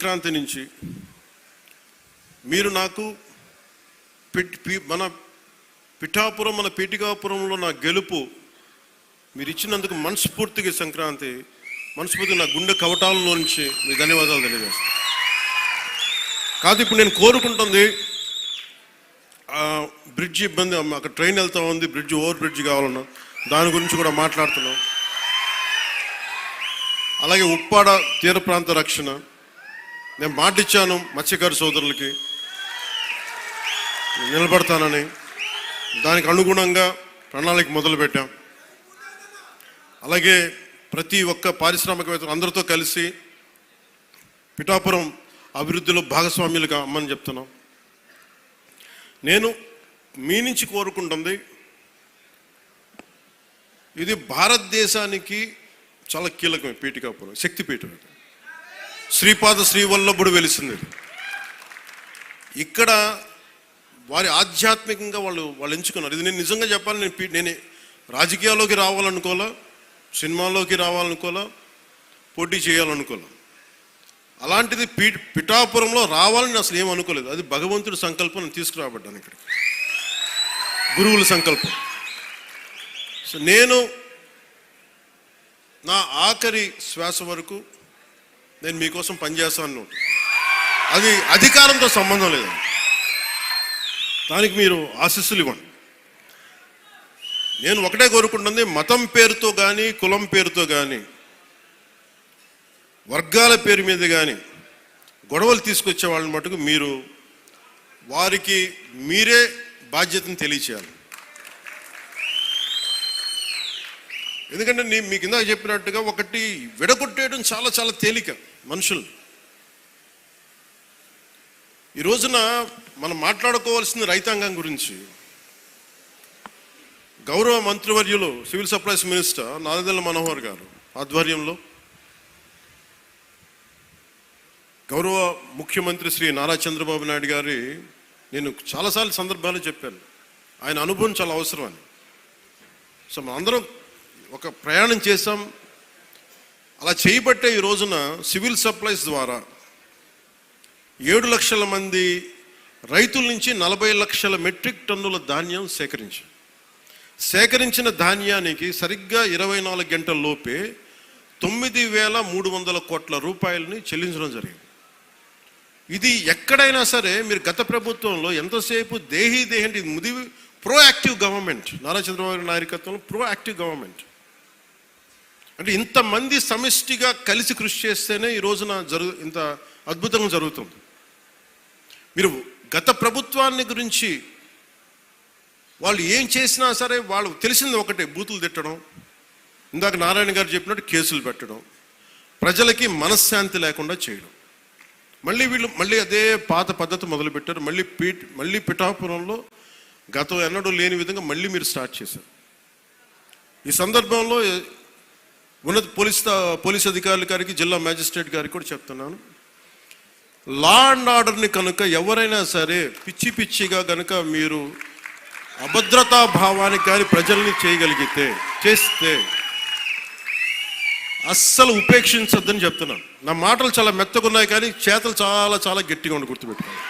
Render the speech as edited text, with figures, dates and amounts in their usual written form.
సంక్రాంతి నుంచి మీరు నాకు మన పిఠాపురం మన పీఠికాపురంలో నా గెలుపు మీరు ఇచ్చినందుకు మనస్ఫూర్తిగా సంక్రాంతి మనస్ఫూర్తిగా నా గుండె కవటాలలో నుంచి మీ ధన్యవాదాలు తెలియజేస్తాను. కాదు ఇప్పుడు నేను కోరుకుంటుంది బ్రిడ్జ్ ఇబ్బంది, అక్కడ ట్రైన్ వెళ్తా ఉంది, ఓవర్ బ్రిడ్జ్ కావాలన్నా దాని గురించి కూడా మాట్లాడుతున్నాం. అలాగే ఉప్పాడ తీర ప్రాంత రక్షణ నేను మాటిచ్చాను మత్స్యకారు సోదరులకి నిలబడతానని, దానికి అనుగుణంగా ప్రణాళిక మొదలుపెట్టాం. అలాగే ప్రతి ఒక్క పారిశ్రామికవేత్తలు అందరితో కలిసి పిఠాపురం అభివృద్ధిలో భాగస్వామ్యులుగా అమ్మని చెప్తున్నాం. నేను మీ నుంచి కోరుకుంటుంది, ఇది భారతదేశానికి చాలా కీలకమే. పీఠికాపురం శక్తిపీఠం, శ్రీపాద శ్రీవల్లభుడు వెలిసింది. ఇక్కడ వారి ఆధ్యాత్మికంగా వాళ్ళు ఎంచుకున్నారు. ఇది నేను నిజంగా చెప్పాలి, నేను రాజకీయాల్లోకి రావాలనుకోలే, సినిమాల్లోకి రావాలనుకోలే, పోటీ చేయాలనుకోలే. అలాంటిది పిఠాపురంలో రావాలని అసలు ఏం అనుకోలేదు. అది భగవంతుడి సంకల్పం, నేను తీసుకురాబడ్డాను ఇక్కడికి, గురువుల సంకల్పం. సో నేను నా ఆఖరి శ్వాస వరకు నేను మీకోసం పనిచేస్తాను. అది అధికారంతో సంబంధం లేదు, దానికి మీరు ఆశీస్సులు ఇవ్వండి. నేను ఒకటే కోరుకుంటుంది, మతం పేరుతో కానీ కులం పేరుతో కానీ వర్గాల పేరు మీద కానీ గొడవలు తీసుకొచ్చే వాళ్ళని మటుకు మీరు వారికి మీరే బాధ్యతను తెలియచేయాలి. ఎందుకంటే మీకు ఇందాక చెప్పినట్టుగా ఒకటి విడగొట్టేయడం చాలా చాలా తేలిక మనుషులు. ఈ రోజున మనం మాట్లాడుకోవాల్సింది రైతాంగం గురించి. గౌరవ మంత్రివర్యులు civil supplies minister Nadendla Manohar గారు ఆధ్వర్యంలో, గౌరవ ముఖ్యమంత్రి శ్రీ నారా చంద్రబాబు నాయుడు గారి, నేను చాలాసార్లు సందర్భాలు చెప్పాను, ఆయన అనుభవం చాలా అవసరం అని. సో మనం అందరం ఒక ప్రయాణం చేశాం. అలా చేయబట్టే ఈ రోజున సివిల్ సప్లైస్ ద్వారా 7 లక్షల మంది రైతుల నుంచి 40 లక్షల మెట్రిక్ టన్నుల ధాన్యం సేకరించిన ధాన్యానికి సరిగ్గా 24 గంటల లోపే 9,300 కోట్ల రూపాయలని చెల్లించడం జరిగింది. ఇది ఎక్కడైనా సరే మీరు గత ప్రభుత్వంలో ఎంతసేపు దేహీ అంటే ముదివి ప్రోయాక్టివ్ గవర్నమెంట్, నారా చంద్రబాబు నాయకత్వంలో ప్రోయాక్టివ్ గవర్నమెంట్. అంటే ఇంతమంది సమిష్టిగా కలిసి కృషి చేస్తేనే ఈ రోజున ఇంత అద్భుతంగా జరుగుతుంది. మీరు గత ప్రభుత్వాన్ని గురించి వాళ్ళు ఏం చేసినా సరే వాళ్ళు తెలిసింది ఒకటే, బూతులు తిట్టడం, ఇందాక నారాయణ గారు చెప్పినట్టు కేసులు పెట్టడం, ప్రజలకి మనశ్శాంతి లేకుండా చేయడం. మళ్ళీ అదే పాత పద్ధతి మొదలుపెట్టారు. మళ్ళీ పిఠాపురంలో గతం ఎన్నడూ లేని విధంగా మళ్ళీ మీరు స్టార్ట్ చేశారు. ఈ సందర్భంలో ఉన్నత పోలీస్ అధికారుల గారికి, జిల్లా మ్యాజిస్ట్రేట్ గారికి కూడా చెప్తున్నాను, లా అండ్ ఆర్డర్ని కనుక ఎవరైనా సరే పిచ్చిగా కనుక మీరు అభద్రతా భావానికి కానీ ప్రజల్ని చేస్తే అస్సలు ఉపేక్షించద్దని చెప్తున్నాను. నా మాటలు చాలా మెత్తగున్నాయి కానీ చేతలు చాలా చాలా గట్టిగా ఉండి గుర్తుపెట్టుకోండి.